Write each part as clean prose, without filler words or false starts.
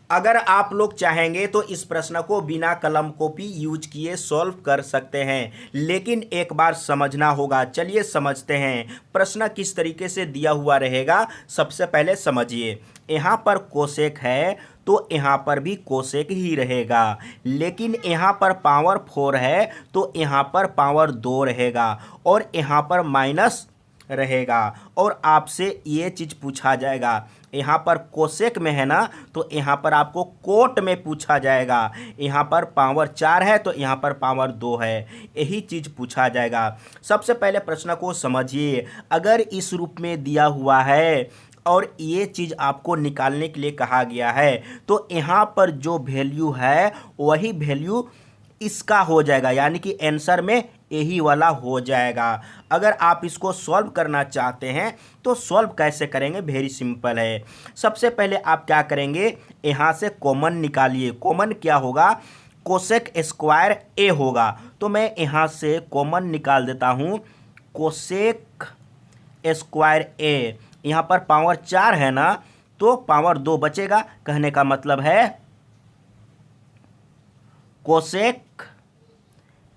अगर आप लोग चाहेंगे तो इस प्रश्न को बिना कलम कॉपी यूज किए सॉल्व कर सकते हैं, लेकिन एक बार समझना होगा। चलिए समझते हैं प्रश्न किस तरीके से दिया हुआ रहेगा। सबसे पहले समझिए, यहाँ पर कोसेक है तो यहाँ पर भी कोसेक ही रहेगा, लेकिन यहाँ पर पावर 4 है तो यहाँ पर पावर 2 रहेगा और यहाँ पर माइनस रहेगा। और आपसे ये चीज़ पूछा जाएगा, यहाँ पर कोसेक में है ना, तो यहाँ पर आपको कोट में पूछा जाएगा। यहाँ पर पावर 4 है तो यहाँ पर पावर 2 है, यही चीज़ पूछा जाएगा। सबसे पहले प्रश्न को समझिए। अगर इस रूप में दिया हुआ है और ये चीज़ आपको निकालने के लिए कहा गया है, तो यहाँ पर जो वैल्यू है वही वैल्यू इसका हो जाएगा, यानी कि आंसर में यही वाला हो जाएगा। अगर आप इसको सॉल्व करना चाहते हैं तो सॉल्व कैसे करेंगे, वेरी सिंपल है। सबसे पहले आप क्या करेंगे, यहाँ से कॉमन निकालिए। कॉमन क्या होगा, कोसेक स्क्वायर ए होगा, तो मैं यहाँ से कॉमन निकाल देता हूँ कोसेक स्क्वायर ए। यहाँ पर पावर 4 है ना, तो पावर 2 बचेगा। कहने का मतलब है कोसेक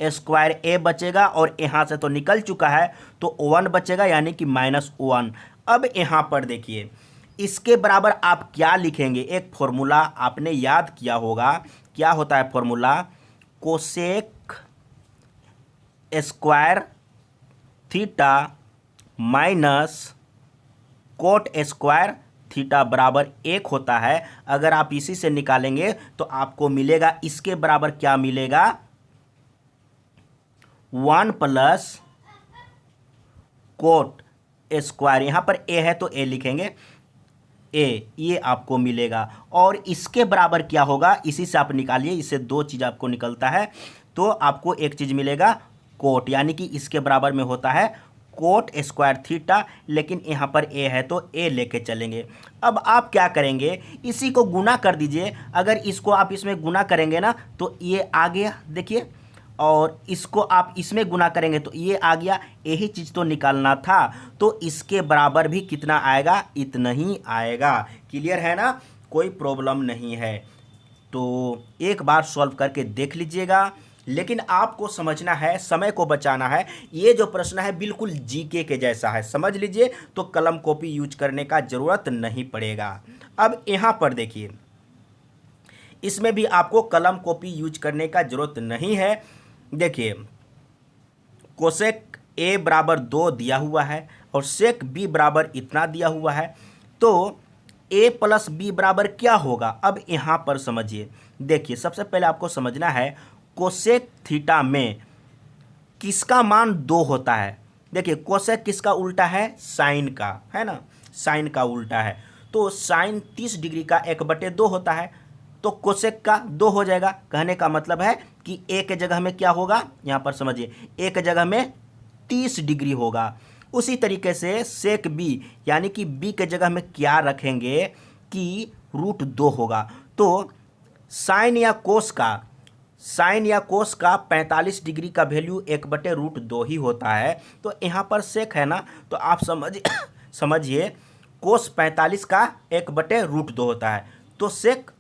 स्क्वायर ए बचेगा और यहाँ से तो निकल चुका है तो 1 बचेगा, यानी कि -1। अब यहाँ पर देखिए, इसके बराबर आप क्या लिखेंगे। एक फॉर्मूला आपने याद किया होगा, क्या होता है formula, cosec square theta minus cot square theta बराबर 1 होता है। अगर आप इसी से निकालेंगे तो आपको मिलेगा, इसके बराबर क्या मिलेगा, 1 प्लस कोट स्क्वायर, यहाँ पर ए है तो ए लिखेंगे, ए, ये आपको मिलेगा। और इसके बराबर क्या होगा, इसी से आप निकालिए, इससे 2 चीज़ आपको निकलता है, तो आपको एक चीज़ मिलेगा कोट, यानी कि इसके बराबर में होता है कोट स्क्वायर थीटा, लेकिन यहाँ पर ए है तो ए लेके चलेंगे। अब आप क्या करेंगे, इसी को गुना कर दीजिए। अगर इसको आप इसमें गुना करेंगे ना तो ये आ गया, देखिए, और इसको आप इसमें गुना करेंगे तो ये आ गया। यही चीज़ तो निकालना था, तो इसके बराबर भी कितना आएगा, इतना ही आएगा। क्लियर है ना, कोई प्रॉब्लम नहीं है। तो एक बार सॉल्व करके देख लीजिएगा, लेकिन आपको समझना है, समय को बचाना है। ये जो प्रश्न है बिल्कुल जीके के जैसा है, समझ लीजिए, तो कलम कॉपी यूज करने का ज़रूरत नहीं पड़ेगा। अब यहाँ पर देखिए, इसमें भी आपको कलम कॉपी यूज करने का ज़रूरत नहीं है। देखिए, कोसेक ए बराबर 2 दिया हुआ है और सेक बी बराबर इतना दिया हुआ है, तो ए प्लस बी बराबर क्या होगा। अब यहाँ पर समझिए, देखिए, सबसे पहले आपको समझना है कोसेक थीटा में किसका मान 2 होता है। देखिए, कोसेक किसका उल्टा है, साइन का, है ना, साइन का उल्टा है, तो साइन 30 डिग्री का 1/2 होता है, तो कोसेक का 2 हो जाएगा। कहने का मतलब है कि ए के जगह में क्या होगा, यहाँ पर समझिए, ए के जगह में 30 डिग्री होगा। उसी तरीके से सेक बी, यानी कि बी के जगह में क्या रखेंगे कि √2 होगा। तो साइन या कोस का 45 डिग्री का वैल्यू 1/√2 ही होता है। तो यहाँ पर सेक है ना, तो आप समझिए कोस 45 का 1/√2 होता है, तो सेक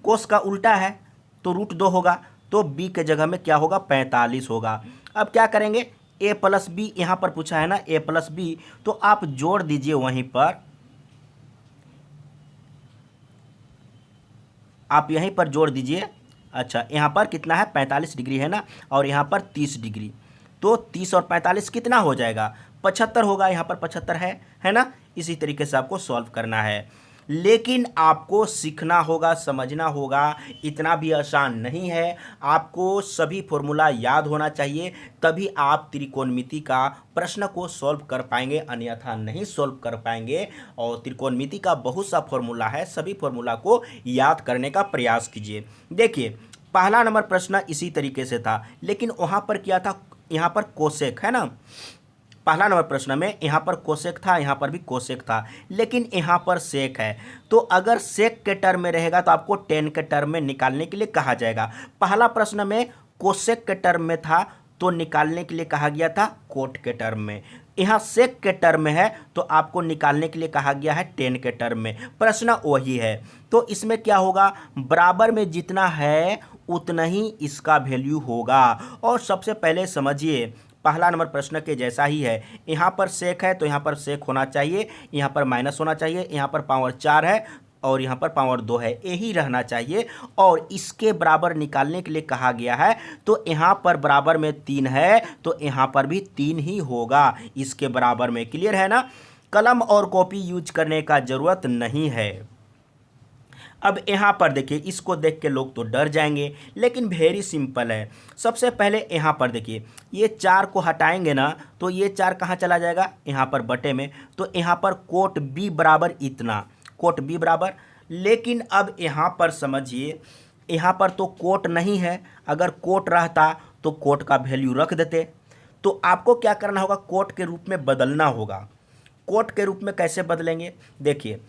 कोस का उल्टा है तो √2 होगा, तो बी के जगह में क्या होगा, 45 होगा। अब क्या करेंगे, ए प्लस बी, यहाँ पर पूछा है ना ए प्लस बी, तो आप जोड़ दीजिए, वहीं पर आप यहीं पर जोड़ दीजिए। अच्छा, यहाँ पर कितना है, 45 डिग्री है ना, और यहाँ पर 30 डिग्री, तो 30 और 45 कितना हो जाएगा, 75 होगा। यहाँ पर 75 है ना। इसी तरीके से आपको सॉल्व करना है, लेकिन आपको सीखना होगा, समझना होगा, इतना भी आसान नहीं है। आपको सभी फॉर्मूला याद होना चाहिए, तभी आप त्रिकोणमिति का प्रश्न को सॉल्व कर पाएंगे, अन्यथा नहीं सॉल्व कर पाएंगे। और त्रिकोणमिति का बहुत सा फॉर्मूला है, सभी फॉर्मूला को याद करने का प्रयास कीजिए। देखिए, पहला नंबर प्रश्न इसी तरीके से था, लेकिन वहाँ पर क्या था, यहाँ पर कोसेक है ना, पहला नंबर प्रश्न में यहाँ पर कोसेक था, यहाँ पर भी कोसेक था, लेकिन यहाँ पर सेक है। तो अगर सेक के टर्म में रहेगा तो आपको टेन के टर्म में निकालने के लिए कहा जाएगा। पहला प्रश्न में कोसेक के टर्म में था तो निकालने के लिए कहा गया था कोट के टर्म में, यहाँ सेक के टर्म में है तो आपको निकालने के लिए कहा गया है टेन के टर्म में। प्रश्न वही है। तो इसमें क्या होगा, बराबर में जितना है उतना ही इसका वैल्यू होगा। और सबसे पहले समझिए, पहला नंबर प्रश्न के जैसा ही है। यहाँ पर सेक है तो यहाँ पर सेक होना चाहिए, यहाँ पर माइनस होना चाहिए, यहाँ पर पावर 4 है और यहाँ पर पावर 2 है, यही रहना चाहिए। और इसके बराबर निकालने के लिए कहा गया है तो यहाँ पर बराबर में 3 है तो यहाँ पर भी 3 ही होगा इसके बराबर में। क्लियर है ना। कलम और कॉपी यूज करने का ज़रूरत नहीं है। अब यहाँ पर देखिए, इसको देख के लोग तो डर जाएंगे, लेकिन वेरी सिंपल है। सबसे पहले यहाँ पर देखिए, ये 4 को हटाएंगे ना तो ये 4 कहाँ चला जाएगा, यहाँ पर बटे में। तो यहाँ पर कोट बी बराबर इतना, कोट बी बराबर। लेकिन अब यहाँ पर समझिए, यहाँ पर तो कोट नहीं है, अगर कोट रहता तो कोट का वैल्यू रख देते। तो आपको क्या करना होगा, कोट के रूप में बदलना होगा। कोट के रूप में कैसे बदलेंगे, देखिए,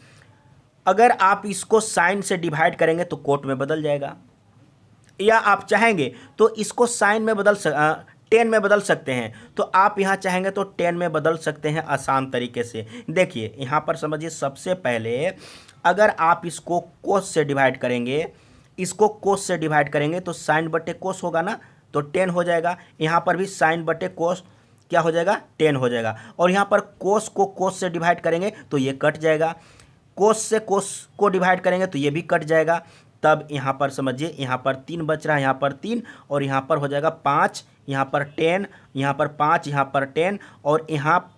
अगर आप इसको साइन से डिवाइड करेंगे तो कोट में बदल जाएगा, या आप चाहेंगे तो इसको साइन में टेन में बदल सकते हैं। तो आप यहाँ चाहेंगे तो 10 में बदल सकते हैं आसान तरीके से। देखिए यहाँ पर समझिए, सबसे पहले अगर आप इसको कोस से डिवाइड करेंगे, इसको कोस से डिवाइड करेंगे तो साइन बटे कोस होगा ना, तो 10 हो जाएगा। यहाँ पर भी साइन बटे कोस क्या हो जाएगा, 10 हो जाएगा। और यहाँ पर कोस को कोस से डिवाइड करेंगे तो ये कट जाएगा, कोस से कोस को डिवाइड करेंगे तो ये भी कट जाएगा। तब यहाँ पर समझिए, यहाँ पर 3 बच रहा है, यहाँ पर 3 और यहाँ पर हो जाएगा 5, यहाँ पर 10, यहाँ पर 5, यहाँ पर 10 और यहाँ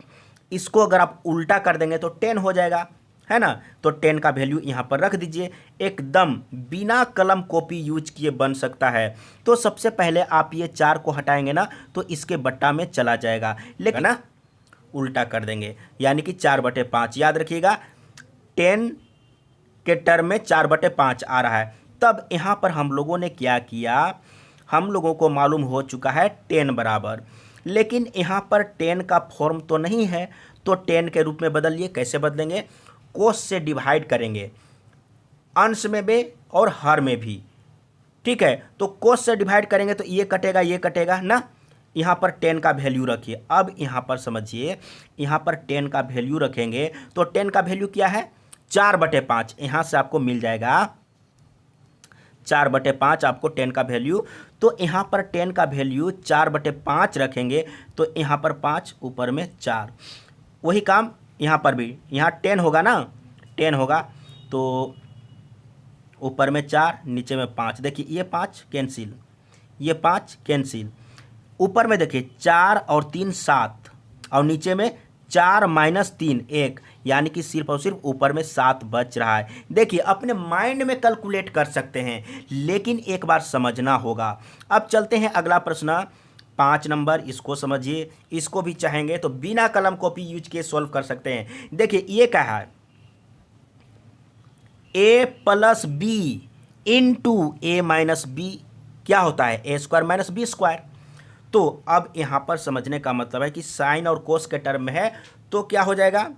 इसको अगर आप उल्टा कर देंगे तो 10 हो जाएगा, है ना। तो 10 का वैल्यू यहाँ पर रख दीजिए। एकदम बिना कलम कॉपी यूज किए बन सकता है। तो सबसे पहले आप ये 4 को हटाएंगे ना तो इसके बट्टा में चला जाएगा, लेकिन ना उल्टा कर देंगे, यानी कि 4/5। याद रखिएगा, 10 के टर्म में 4/5 आ रहा है। तब यहाँ पर हम लोगों ने क्या किया, हम लोगों को मालूम हो चुका है 10 बराबर, लेकिन यहाँ पर 10 का फॉर्म तो नहीं है, तो 10 के रूप में बदलिए। कैसे बदलेंगे, कोस से डिवाइड करेंगे, अंश में भी और हर में भी, ठीक है। तो कोस से डिवाइड करेंगे तो ये कटेगा ना। यहाँ पर 10 का वैल्यू रखिए। अब यहाँ पर समझिए, यहाँ पर 10 का वैल्यू रखेंगे तो 10 का वैल्यू क्या है, 4/5। यहाँ से आपको मिल जाएगा 4/5 आपको 10 का वैल्यू। तो यहाँ पर 10 का वैल्यू 4/5 रखेंगे तो यहाँ पर 5, ऊपर में 4। वही काम यहाँ पर भी, यहाँ 10 होगा ना, 10 होगा तो ऊपर में 4, नीचे में 5। देखिए ये 5 कैंसिल, ये 5 कैंसिल। ऊपर में देखिए 4 और 3 7 और नीचे में 4 - 3 1, यानी कि सिर्फ और सिर्फ ऊपर में 7 बच रहा है। देखिए अपने माइंड में कैलकुलेट कर सकते हैं, लेकिन एक बार समझना होगा। अब चलते हैं अगला प्रश्न 5 नंबर। इसको समझिए, इसको भी चाहेंगे तो बिना कलम कॉपी यूज किए सॉल्व कर सकते हैं। देखिए ये क्या है, a + b × a - b क्या होता है, a² - b²। तो अब यहाँ पर समझने का मतलब है कि साइन और कोस के टर्म में है तो क्या हो जाएगा,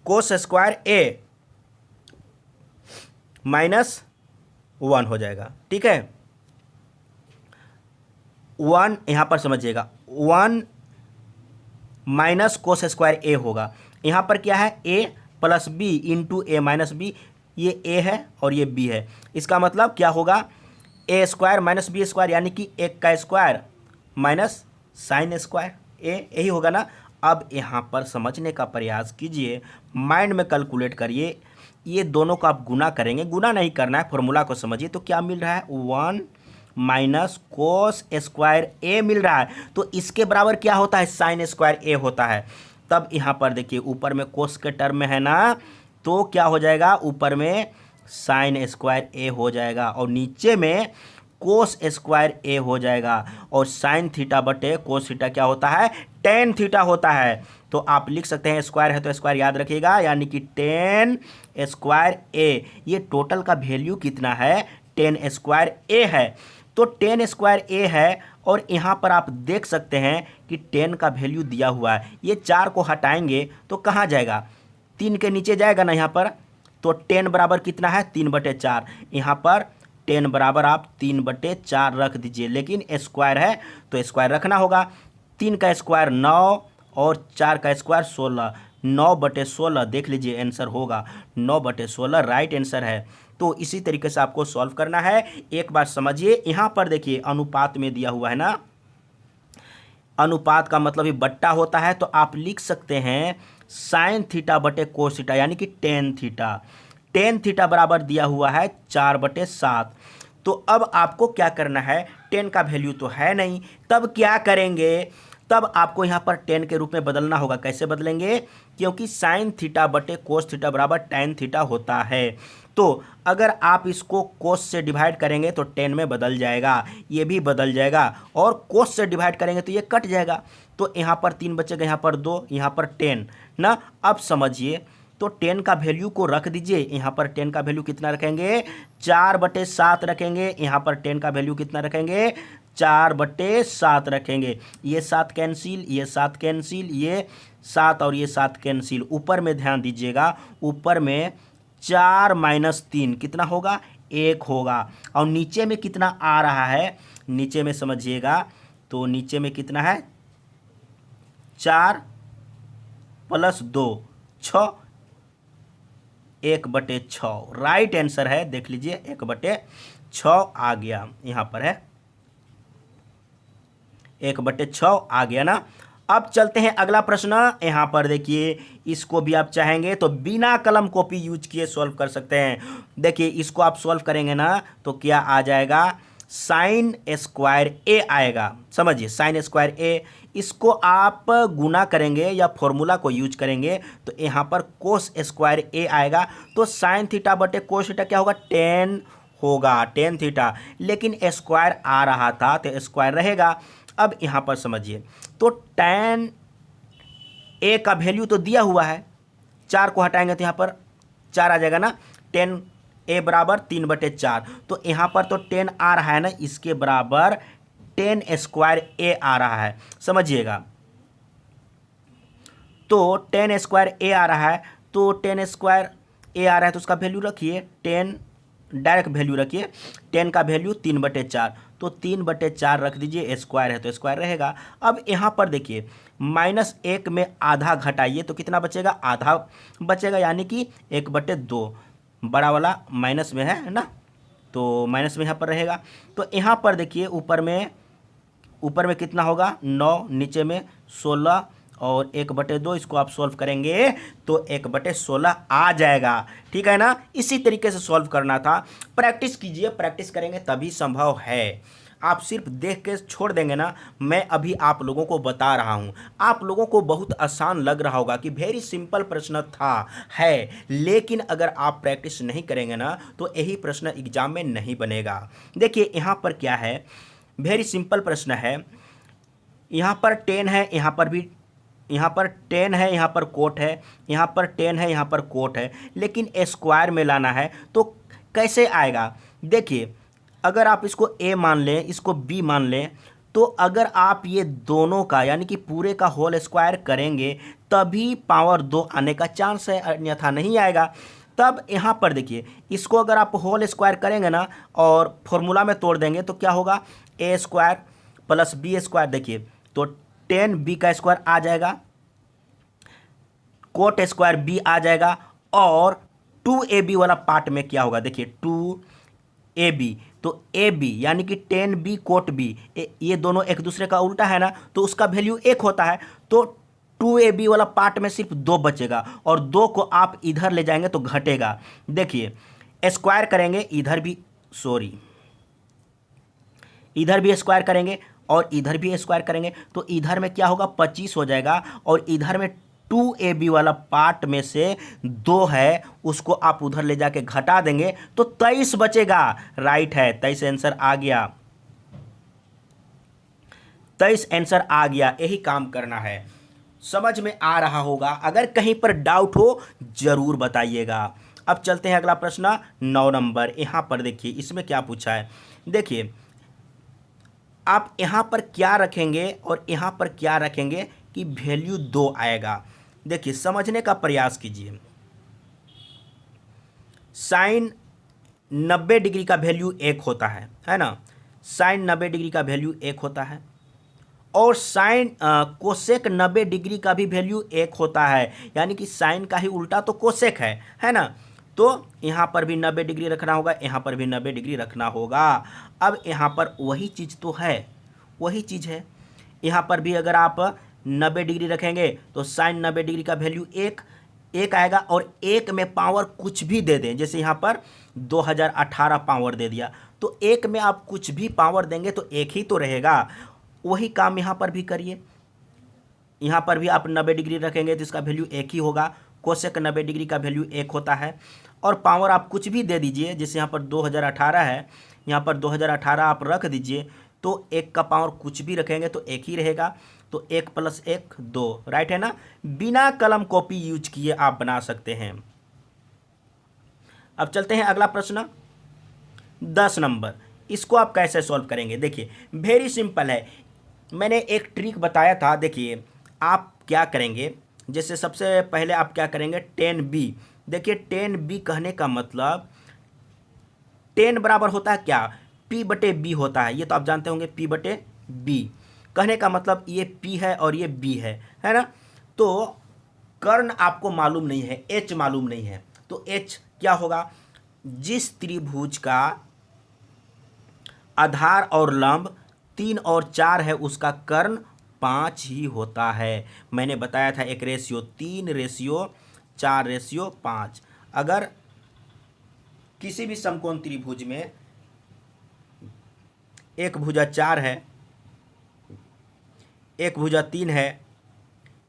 cos² a -1 हो जाएगा, ठीक है। 1 यहाँ पर समझिएगा, 1 - cos² a होगा। यहाँ पर क्या है, a + b × a - b, ये a है और ये b है। इसका मतलब क्या होगा, a² - b², यानी कि 1 का square minus sine square a, यही होगा ना। अब यहाँ पर समझने का प्रयास कीजिए, माइंड में कैलकुलेट करिए। ये दोनों को आप गुना करेंगे, गुना नहीं करना है, फॉर्मूला को समझिए। तो क्या मिल रहा है, 1 - cos² a मिल रहा है। तो इसके बराबर क्या होता है, sin² a होता है। तब यहाँ पर देखिए ऊपर में कोस के टर्म में है ना, तो क्या हो जाएगा, ऊपर में sin² a हो जाएगा और नीचे में cos² a हो जाएगा। और sin θ/cos θ क्या होता है, tan θ होता है। तो आप लिख सकते हैं, स्क्वायर है तो स्क्वायर याद रखिएगा, यानी कि tan² a। ये टोटल का वैल्यू कितना है, tan² a है। तो tan² a है और यहाँ पर आप देख सकते हैं कि 10 का वैल्यू दिया हुआ है। ये 4 को हटाएंगे तो कहाँ जाएगा, 3 के नीचे जाएगा ना यहाँ पर। तो 10 बराबर कितना है, 3/4। यहाँ पर 10 बराबर आप 3/4 रख दीजिए, लेकिन स्क्वायर है तो स्क्वायर रखना होगा। 3 का स्क्वायर 9 और 4 का स्क्वायर 16, 9/16 देख लीजिए आंसर होगा 9/16 राइट आंसर है। तो इसी तरीके से आपको सॉल्व करना है। एक बार समझिए, यहाँ पर देखिए अनुपात में दिया हुआ है ना, अनुपात का मतलब ही बट्टा होता है, तो आप लिख सकते हैं साइन थीटा बटे कोस थीटा यानी कि टेन थीटा। टेन थीटा बराबर दिया हुआ है 4/7। तो अब आपको क्या करना है, टेन का वैल्यू तो है नहीं, तब क्या करेंगे, तब आपको यहाँ पर टेन के रूप में बदलना होगा। कैसे बदलेंगे, क्योंकि साइन थीटा बटे कोस थीटा बराबर टेन थीटा होता है। तो अगर आप इसको कोस से डिवाइड करेंगे तो टेन में बदल जाएगा, ये भी बदल जाएगा, और कोस से डिवाइड करेंगे तो ये कट जाएगा। तो यहाँ पर 3 बचेगा, यहाँ पर 2, यहाँ पर 10 ना। अब समझिए, तो 10 का वैल्यू को रख दीजिए। यहाँ पर 10 का वैल्यू कितना रखेंगे, 4/7 रखेंगे। यहाँ पर 10 का वैल्यू कितना रखेंगे, 4/7 रखेंगे। ये 7 कैंसिल, ये 7 कैंसिल, ये 7 और ये 7 कैंसिल। ऊपर में ध्यान दीजिएगा, ऊपर में 4 - 3 कितना होगा, 1 होगा। और नीचे में कितना आ रहा है, नीचे में समझिएगा, तो नीचे में कितना है, 4 + 2 6, 1/6 राइट आंसर है। देख लीजिए 1/6 आ गया, यहाँ पर है 1/6 आ गया ना। अब चलते हैं अगला प्रश्न। यहाँ पर देखिए, इसको भी आप चाहेंगे तो बिना कलम कॉपी यूज किए सॉल्व कर सकते हैं। देखिए इसको आप सॉल्व करेंगे ना तो क्या आ जाएगा, साइन स्क्वायर ए आएगा। समझिए साइन स्क्वायर ए, इसको आप गुना करेंगे या फॉर्मूला को यूज करेंगे तो यहाँ पर कोस स्क्वायर ए आएगा। तो साइन थीटा बटे कोस थीटा क्या होगा, 10 होगा, 10 थीटा। लेकिन स्क्वायर आ रहा था तो स्क्वायर रहेगा। अब यहाँ पर समझिए, तो tan ए का वैल्यू तो दिया हुआ है, 4 को हटाएंगे तो यहाँ पर 4 आ जाएगा ना। tan ए बराबर 3/4, तो यहाँ पर तो 10 आ रहा है ना, इसके बराबर tan स्क्वायर ए आ रहा है। समझिएगा, तो tan स्क्वायर ए आ रहा है, तो tan स्क्वायर ए आ रहा है तो उसका वैल्यू रखिए, 10 डायरेक्ट वैल्यू रखिए। 10 का वैल्यू 3/4, तो 3/4 रख दीजिए, स्क्वायर है तो स्क्वायर रहेगा। अब यहाँ पर देखिए, -1 में आधा घटाइए तो कितना बचेगा, आधा बचेगा, यानी कि 1/2। बड़ा वाला माइनस में है ना, तो माइनस में यहाँ पर रहेगा। तो यहाँ पर देखिए ऊपर में कितना होगा, 9, नीचे में 16 और 1/2। इसको आप सॉल्व करेंगे तो 1/16 आ जाएगा। ठीक है ना, इसी तरीके से सॉल्व करना था। प्रैक्टिस कीजिए, प्रैक्टिस करेंगे तभी संभव है। आप सिर्फ देख के छोड़ देंगे ना, मैं अभी आप लोगों को बता रहा हूँ, आप लोगों को बहुत आसान लग रहा होगा कि वेरी सिंपल प्रश्न था है, लेकिन अगर आप प्रैक्टिस नहीं करेंगे ना तो यही प्रश्न एग्जाम में नहीं बनेगा। देखिए यहाँ पर क्या है, वेरी सिंपल प्रश्न है। यहाँ पर 10 है, यहाँ पर भी, यहाँ पर 10 है, यहाँ पर कोट है, यहाँ पर 10 है, यहाँ पर कोट है, लेकिन स्क्वायर में लाना है तो कैसे आएगा। देखिए अगर आप इसको a मान लें, इसको b मान लें, तो अगर आप ये दोनों का यानी कि पूरे का होल स्क्वायर करेंगे तभी पावर 2 आने का चांस है, अन्यथा नहीं आएगा। तब यहाँ पर देखिए, इसको अगर आप होल स्क्वायर करेंगे ना और फॉर्मूला में तोड़ देंगे तो क्या होगा, a² + b²। देखिए तो 10b का स्क्वायर आ जाएगा, कोट स्क्वायर b आ जाएगा, और 2ab वाला पार्ट में क्या होगा, देखिए 2ab, तो ab यानी कि 10b कोट b, ये दोनों एक दूसरे का उल्टा है ना, तो उसका वैल्यू 1 होता है। तो 2ab वाला पार्ट में सिर्फ 2 बचेगा, और 2 को आप इधर ले जाएंगे तो घटेगा। देखिए स्क्वायर करेंगे, इधर भी इधर भी स्क्वायर करेंगे और इधर भी स्क्वायर करेंगे, तो इधर में क्या होगा, 25 हो जाएगा, और इधर में 2ab वाला पार्ट में से 2 है, उसको आप उधर ले जाके घटा देंगे तो 23 बचेगा। राइट है, 23 आंसर आ गया, 23 आंसर आ गया। यही काम करना है। समझ में आ रहा होगा, अगर कहीं पर डाउट हो जरूर बताइएगा। अब चलते हैं अगला प्रश्न 9 नंबर। यहाँ पर देखिए इसमें क्या पूछा है। देखिए आप यहाँ पर क्या रखेंगे और यहाँ पर क्या रखेंगे कि वैल्यू 2 आएगा। देखिए समझने का प्रयास कीजिए। साइन 90 डिग्री का वैल्यू 1 होता है ना। साइन 90 डिग्री का वैल्यू 1 होता है, और साइन कोसेक 90 डिग्री का भी वैल्यू 1 होता है, यानी कि साइन का ही उल्टा तो कोसेक है ना। तो यहाँ पर भी 90 डिग्री रखना होगा, यहाँ पर भी 90 डिग्री रखना होगा। अब यहाँ पर वही चीज़ तो है, वही चीज़ है। यहाँ पर भी अगर आप 90 डिग्री रखेंगे तो साइन 90 डिग्री का वैल्यू एक आएगा, और एक में पावर कुछ भी दे दें, जैसे यहाँ पर 2018 पावर दे दिया, तो एक में आप कुछ भी पावर देंगे तो एक ही तो रहेगा। वही काम यहाँ पर भी करिए, यहाँ पर भी आप 90 डिग्री रखेंगे तो इसका वैल्यू एक ही होगा। कोसेक 90 डिग्री का वैल्यू 1 होता है, और पावर आप कुछ भी दे दीजिए, जैसे यहाँ पर 2018 है, यहाँ पर 2018 आप रख दीजिए, तो एक का पावर कुछ भी रखेंगे तो एक ही रहेगा। तो 1 + 1 2, राइट है ना। बिना कलम कॉपी यूज किए आप बना सकते हैं। अब चलते हैं अगला प्रश्न 10 नंबर। इसको आप कैसे सॉल्व करेंगे? देखिए वेरी सिंपल है, मैंने एक ट्रिक बताया था। देखिए आप क्या करेंगे, जैसे सबसे पहले आप क्या करेंगे, 10b। देखिए 10b कहने का मतलब 10 बराबर होता है क्या, p/b होता है, ये तो आप जानते होंगे, p/b। कहने का मतलब ये p है और ये b है ना। तो कर्ण आपको मालूम नहीं है, h मालूम नहीं है, तो h क्या होगा, जिस त्रिभुज का आधार और लंब 3 और 4 है उसका कर्ण 5 ही होता है। मैंने बताया था 1:3:4:5। अगर किसी भी समकोण त्रिभुज में एक भुजा 4 है, एक भुजा 3 है,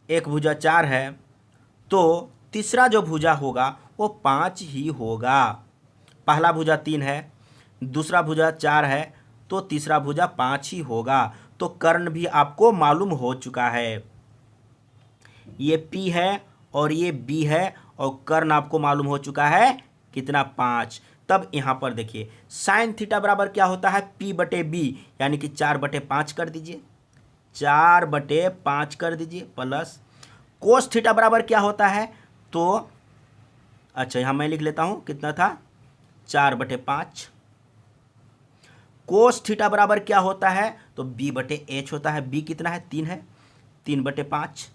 एक भुजा 4 है, तो तीसरा जो भुजा होगा वो 5 ही होगा। पहला भुजा 3 है, दूसरा भुजा 4 है, तो तीसरा भुजा 5 ही होगा। तो कर्ण भी आपको मालूम हो चुका है, ये P है और ये B है, और कर्ण आपको मालूम हो चुका है कितना, 5। तब यहाँ पर देखिए साइन थीटा बराबर क्या होता है, P/B, यानी कि 4/5 कर दीजिए, 4/5 कर दीजिए, प्लस कोस थीटा बराबर क्या होता है, तो अच्छा यहाँ मैं लिख लेता हूँ, कितना था, 4/5। कोस थीटा बराबर क्या होता है, तो B/H होता है। B कितना है, 3 है, 3/5।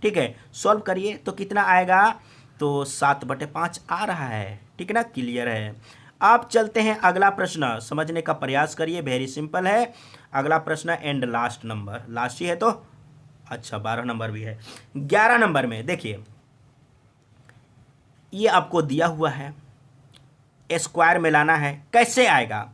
ठीक है, सॉल्व करिए तो कितना आएगा, तो 7/5 आ रहा है। ठीक है ना, क्लियर है। आप चलते हैं अगला प्रश्न, समझने का प्रयास करिए, वेरी सिंपल है। अगला प्रश्न एंड लास्ट नंबर, लास्ट ही है तो अच्छा 12 नंबर भी है। 11 नंबर में देखिए, ये आपको दिया हुआ है, स्क्वायर में लाना है, कैसे आएगा,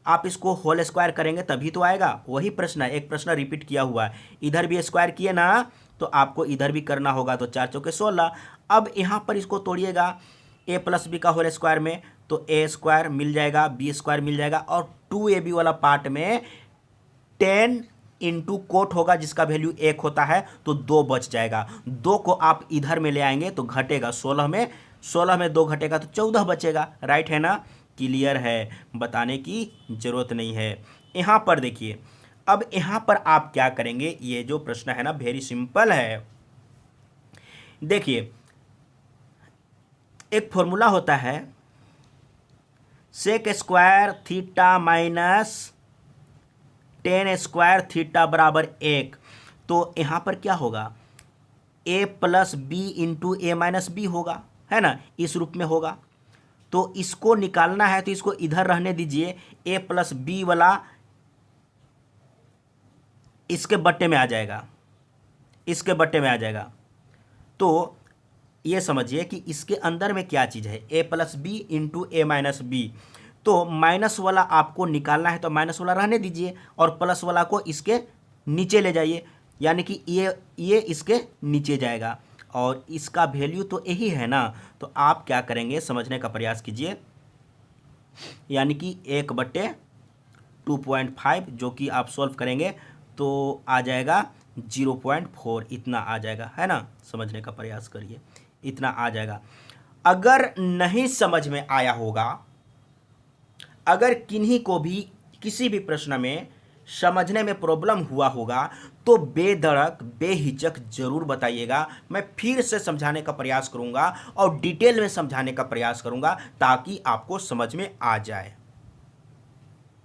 आप इसको होल स्क्वायर करेंगे तभी तो आएगा। वही प्रश्न है, एक प्रश्न रिपीट किया हुआ है, इधर भी स्क्वायर किए ना, तो आपको इधर भी करना होगा, तो 4 चौके 16। अब यहाँ पर इसको तोड़िएगा, a + b का होल स्क्वायर में, तो a² मिल जाएगा, b² मिल जाएगा, और 2ab वाला पार्ट में 10 इंटू कोट होगा जिसका वैल्यू 1 होता है, तो 2 बच जाएगा। 2 को आप इधर में ले आएंगे तो घटेगा, 16 में 2 घटेगा तो 14 बचेगा, राइट है ना। क्लियर है, बताने की जरूरत नहीं है। यहाँ पर देखिए, अब यहाँ पर आप क्या करेंगे, ये जो प्रश्न है ना वेरी सिंपल है। देखिए एक फॉर्मूला होता है, sec² थीटा माइनस 10² थीटा बराबर 1। तो यहाँ पर क्या होगा, a + b into a - b होगा, है ना, इस रूप में होगा। तो इसको निकालना है तो इसको इधर रहने दीजिए, a + b वाला इसके बट्टे में आ जाएगा, इसके बट्टे में आ जाएगा। तो ये समझिए कि इसके अंदर में क्या चीज़ है, a + b into a - b। तो माइनस वाला आपको निकालना है तो माइनस वाला रहने दीजिए, और प्लस वाला को इसके नीचे ले जाइए, यानी कि ये इसके नीचे जाएगा, और इसका वैल्यू तो यही है ना। तो आप क्या करेंगे, समझने का प्रयास कीजिए, यानी कि 1/2.5, जो कि आप सॉल्व करेंगे तो आ जाएगा 0.4, इतना आ जाएगा, है ना। समझने का प्रयास करिए, इतना आ जाएगा। अगर नहीं समझ में आया होगा, अगर किन्हीं को भी किसी भी प्रश्न में समझने में प्रॉब्लम हुआ होगा तो बेधड़क बेहिचक ज़रूर बताइएगा। मैं फिर से समझाने का प्रयास करूंगा और डिटेल में समझाने का प्रयास करूंगा ताकि आपको समझ में आ जाए।